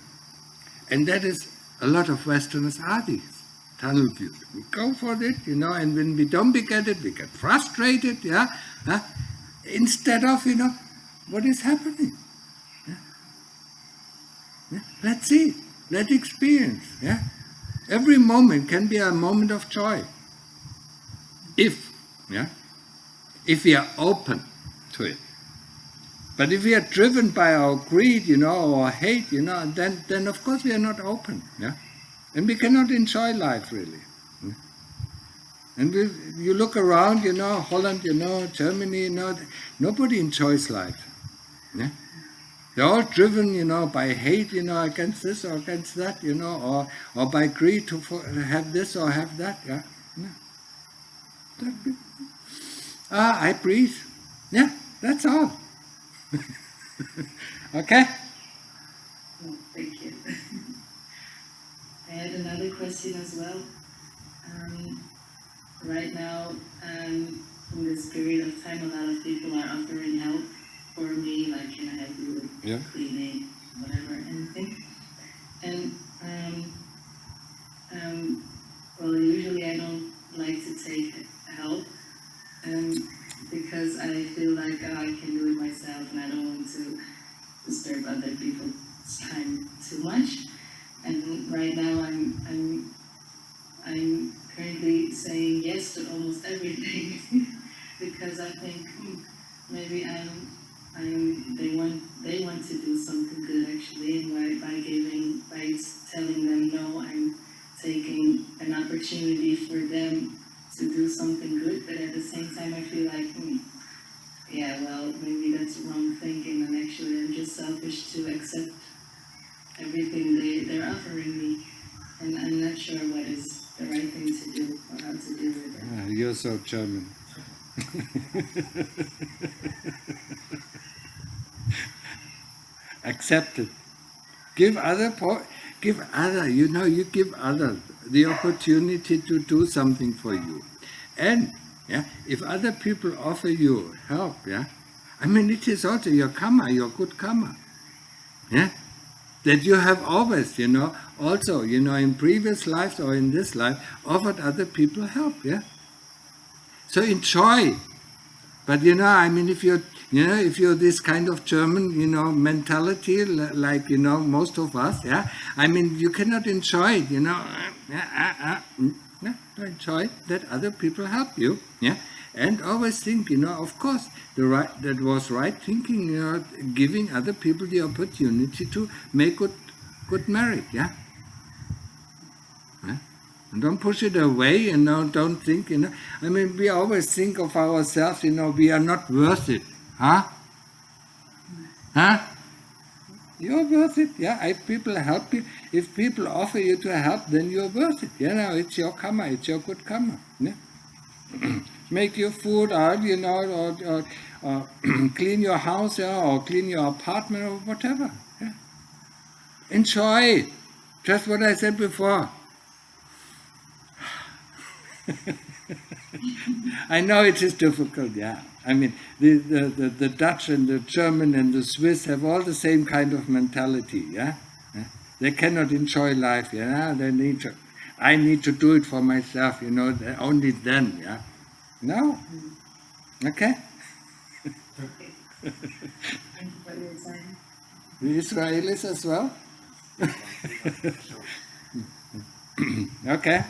And that is a lot of Westerners are these tunnel view. We go for it, you know, and when we don't get it, we get frustrated, yeah. Instead of, you know, what is happening. Yeah? Yeah? Let's see. Let's experience. Yeah? Every moment can be a moment of joy. If we are open to it. But if we are driven by our greed, you know, or hate, you know, then of course we are not open. Yeah? And we cannot enjoy life really. Yeah? And you look around, you know, Holland, you know, Germany, you know, nobody enjoys life. Yeah? They're all driven, you know, by hate, you know, against this or against that, you know, or by greed to have this or have that. Yeah, I breathe. Yeah, that's all. Okay. Oh, thank you. I had another question as well. Right now, in this period of time, a lot of people are offering help for me, like, can I help you with cleaning, whatever, anything. And well, usually I don't like to take help, because I feel like I can do it myself, and I don't want to disturb other people's time too much. And right now, I'm currently saying yes to almost everything because I think maybe they want to do something good actually, and by telling them no, I'm taking an opportunity for them to do something good. But at the same time, I feel like yeah, well, maybe that's wrong thinking, and actually I'm just selfish to accept everything they're offering me, and I'm not sure what is the right thing to do or how to do it. You're so German. Accept it. Give other, you know, you give others the opportunity to do something for you. And if other people offer you help, I mean, it is also your karma, your good karma. Yeah? That you have always, you know, also, you know, in previous lives or in this life, offered other people help, yeah? So enjoy. But, you know, I mean, if you're this kind of German, you know, mentality, like, you know, most of us, I mean, you cannot enjoy it, you know, enjoy that other people help you, and always think, you know, of course, that was right thinking, you know, giving other people the opportunity to make good merit, And don't push it away, you know, don't think, you know, I mean, we always think of ourselves, you know, we are not worth it, You're worth it, if people help you, if people offer you to help, then you're worth it, you know, it's your karma, it's your good karma, Make your food out, you know, or clean your house, or clean your apartment, or whatever, Enjoy, just what I said before. I know it is difficult, I mean, the Dutch and the German and the Swiss have all the same kind of mentality, They cannot enjoy life, They need to. I need to do it for myself, you know. Only then, No, okay. Thank you for your time. The Israelis as well. Okay,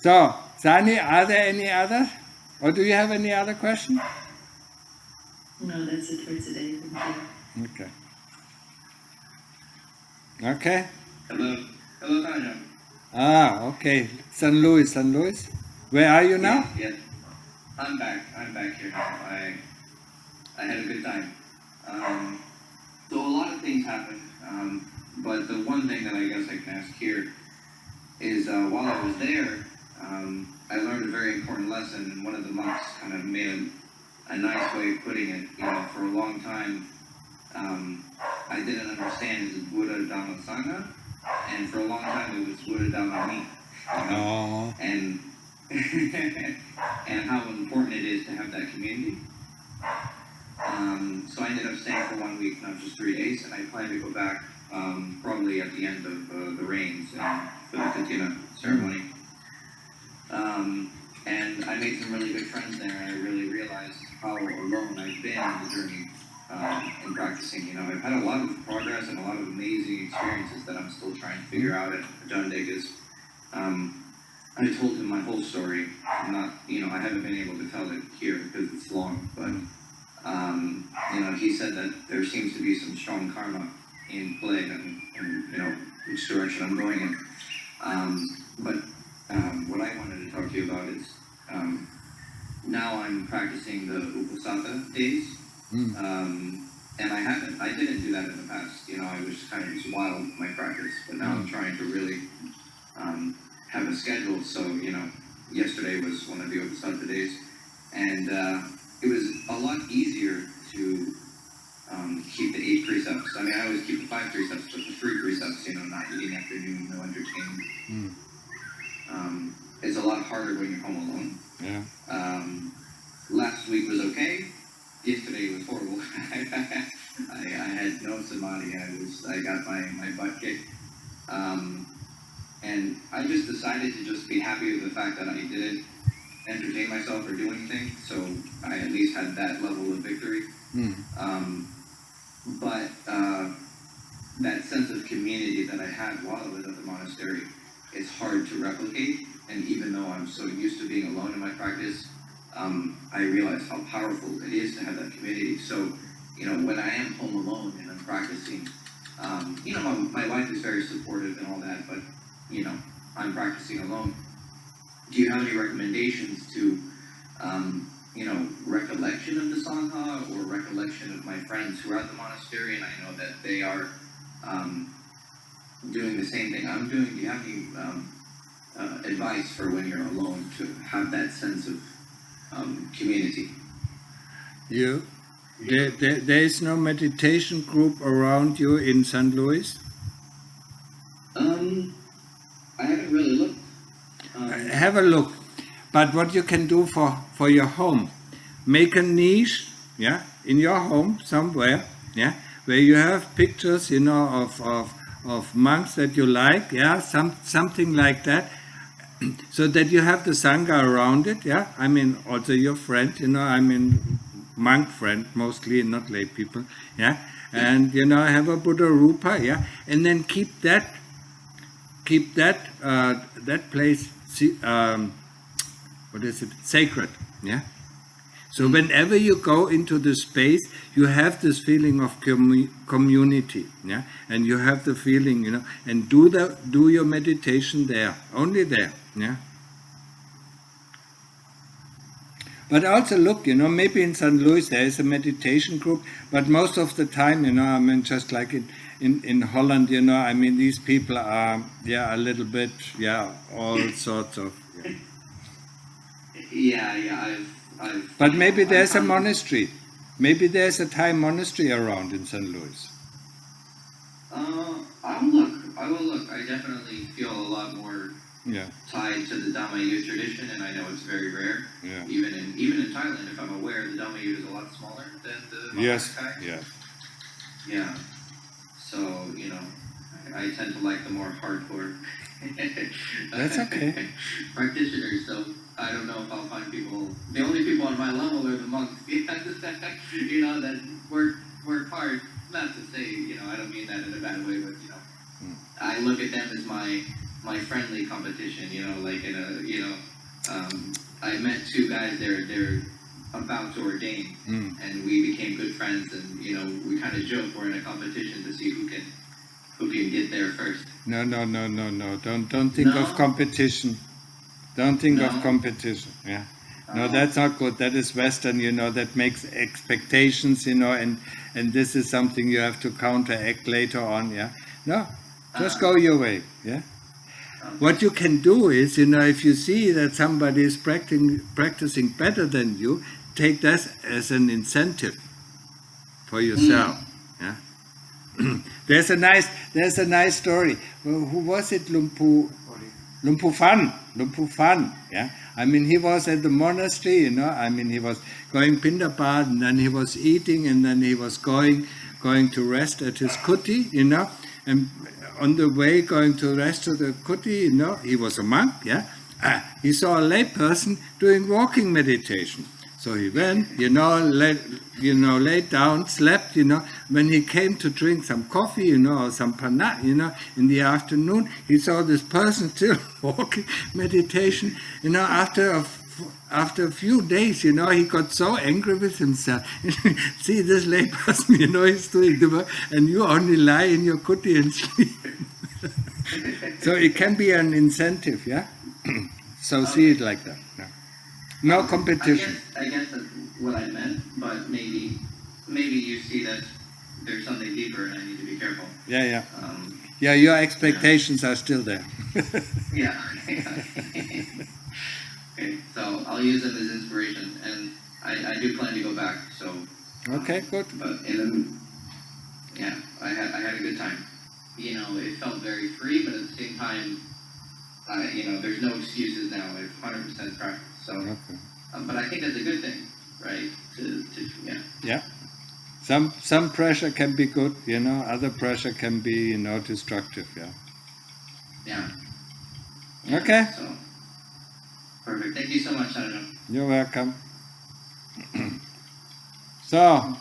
So, Sani, are there any others? Or do you have any other question? No, that's it for today. Thank you. Okay. Okay. Hello, Ajahn. Okay. San Luis. Where are you now? Yeah. I'm back here now. I had a good time. So a lot of things happened, but the one thing that I guess I can ask here is while I was there, I learned a very important lesson, and one of the monks kind of made a nice way of putting it. You know, for a long time, I didn't understand, is it Buddha, Dhamma, Sangha? and for a long time it was Buddha-Dhamma me, you know? And and how important it is to have that community. So I ended up staying for 1 week, not just 3 days, and I plan to go back probably at the end of the rains for the Katina ceremony. And I made some really good friends there, and I really realized how alone I've been on the journey in practicing. You know, I've had a lot of progress and a lot of amazing experiences that I'm still trying to figure out. And Ajahn is, I told him my whole story. I haven't been able to tell it here because it's long, but he said that there seems to be some strong karma in play, and which direction I'm going in. But what I wanted to talk to you about is now I'm practicing the Upasata days, and I didn't do that in the past. I was kind of just wild with my practice, but now I'm trying to really have a schedule. So yesterday was one of the Upasata days, and it was a lot easier to keep the 8 precepts. I mean, I always keep the 5 precepts, but the 3 precepts, not eating after noon, no entertainment. It's a lot harder when you're home alone. Yeah. Last week was okay. Yesterday was horrible. I had no samadhi. I got my butt kicked. And I just decided to just be happy with the fact that I didn't entertain myself or do anything. So I at least had that level of victory. But that sense of community that I had while I was at the monastery is hard to replicate. And even though I'm so used to being alone in my practice, I realize how powerful it is to have that community. So, when I am home alone and I'm practicing, my wife is very supportive and all that, but, I'm practicing alone. Do you have any recommendations to, recollection of the Sangha or recollection of my friends who are at the monastery, and I know that they are doing the same thing I'm doing? Do you have any advice for when you're alone to have that sense of community? There is no meditation group around you in St. Louis? I haven't really looked. Have a look. But what you can do for your home, make a niche, in your home somewhere, where you have pictures, of monks that you like, something like that, so that you have the Sangha around it, I mean, also your friend, monk friend, mostly, not lay people, and, have a Buddha Rupa, and then keep that place, sacred, So whenever you go into the space, you have this feeling of community, and you have the feeling, and do your meditation there, only there, But also look, maybe in St. Louis there is a meditation group, but most of the time, I mean, just like in Holland, I mean, these people are, a little bit, all sorts of. But maybe there's a monastery. Maybe there's a Thai monastery around in St. Louis. I will look. I definitely feel a lot more tied to the Dhamma youth tradition, and I know it's very rare. Even in Thailand, if I'm aware, the Dhamma youth is a lot smaller than the Thai. Yeah. So, I tend to like the more hardcore That's okay. practitioners, so I don't know if I'll find people. The only people on my level are the monks, that work hard. Not to say, I don't mean that in a bad way, but I look at them as my friendly competition. Like in a I met 2 guys. They're about to ordain, and we became good friends. And we kind of joke we're in a competition to see who can get there first. No. Don't think of competition. Don't think of competition. No, that's not good. That is Western, that makes expectations, and this is something you have to counteract later on, No, just go your way, What you can do is, if you see that somebody is practicing better than you, take that as an incentive for yourself, There's a nice story. Who was it? Lumpu Fan. Yeah. I mean, he was at the monastery, you know. I mean, he was going pindapat, and then he was eating, and then he was going to rest at his kuti, you know. And on the way going to rest to the kuti, you know, he was a monk, yeah. He saw a lay person doing walking meditation. So he went, you know, laid down, slept, you know. When he came to drink some coffee, you know, or some panna, you know, in the afternoon, he saw this person still walking meditation. You know, after a few days, you know, he got so angry with himself. See, this lay person, you know, he's doing the work, and you only lie in your kuti and sleep. So it can be an incentive, yeah? So see it like that. Yeah. No competition. I guess that's what I meant, but maybe you see that there's something deeper and I need to be careful. Yeah. Yeah, your expectations are still there. Yeah. Okay, so I'll use them as inspiration, and I do plan to go back. So. Okay, good. But yeah, I had a good time. You know, it felt very free, but at the same time, you know, there's no excuses now. It's 100% practice. So, okay. But I think that's a good thing, right? Yeah. Yeah. Some pressure can be good, you know. Other pressure can be, you know, destructive. Yeah. Yeah. Okay. So, perfect. Thank you so much, Ajahn. You're welcome. So,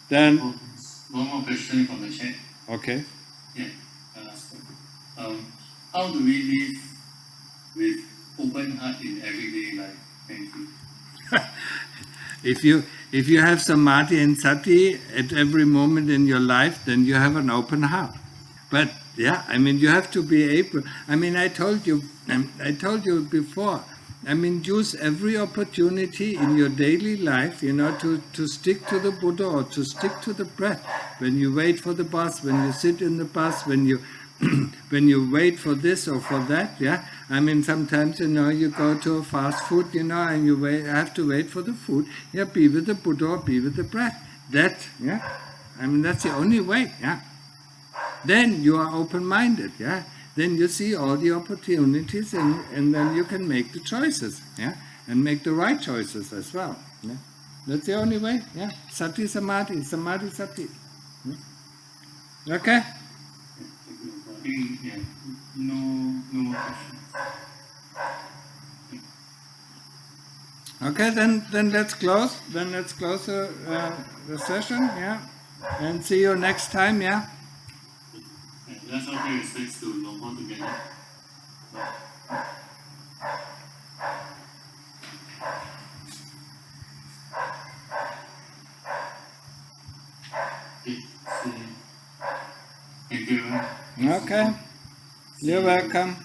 then. One more question from the chat. Okay. Yeah. How do we live with open heart in everyday life? Thank you. If you have samadhi and sati at every moment in your life, then you have an open heart. But yeah, I mean, you have to be able. I mean, I told you before. I mean, use every opportunity in your daily life, you know, to stick to the Buddha or to stick to the breath. When you wait for the bus, when you sit in the bus, when you wait for this or for that, yeah. I mean, sometimes, you know, you go to a fast food, you know, and you have to wait for the food. Yeah, be with the Buddha or be with the breath. That, yeah. I mean, that's the only way, yeah. Then you are open-minded, yeah. Then you see all the opportunities, and then you can make the choices, yeah, and make the right choices as well. Yeah? That's the only way, yeah. Sati samadhi, samadhi sati. Yeah? Okay. Yeah, no more questions. Okay, then let's close. Then let's close the session, yeah, and see you next time, yeah. Let's all pay respects to Longpo together. Thank you. Okay, you're welcome.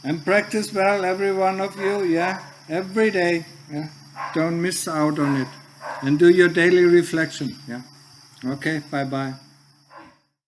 And practice well, every one of you, yeah, every day, yeah. Don't miss out on it. And do your daily reflection, yeah. Okay, bye-bye.